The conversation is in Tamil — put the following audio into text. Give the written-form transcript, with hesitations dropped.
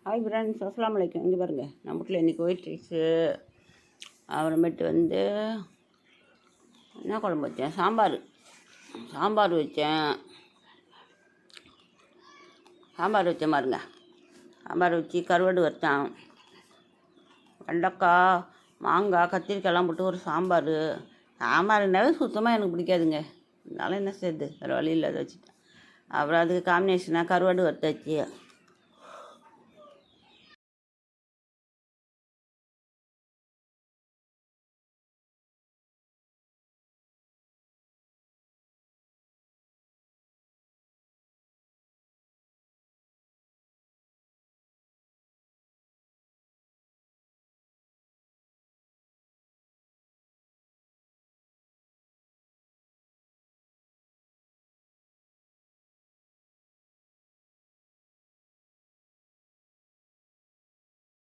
ஹாய் ஃப்ரெண்ட்ஸ், அஸ்ஸலாமு அலைக்கும். இங்கே பாருங்கள், நம்ம வீட்டில் இன்றைக்கி ஒயிட் ரைஸு, அப்புறமேட்டு என்ன குழம்பு வச்சேன், சாம்பார் வச்சேன் பாருங்க. சாம்பார் வச்சு கருவாடு வச்சேன், வெண்டைக்காய், மாங்காய், கத்திரிக்காயெல்லாம் போட்டு ஒரு சாம்பார்னாவே சுத்தமாக எனக்கு பிடிக்காதுங்க. அதனால என்ன செய்யுது, வேறு வழி இல்லாத வச்சுட்டேன். அப்புறம் அதுக்கு காம்பினேஷனாக கருவாடு வறுத்தாச்சு.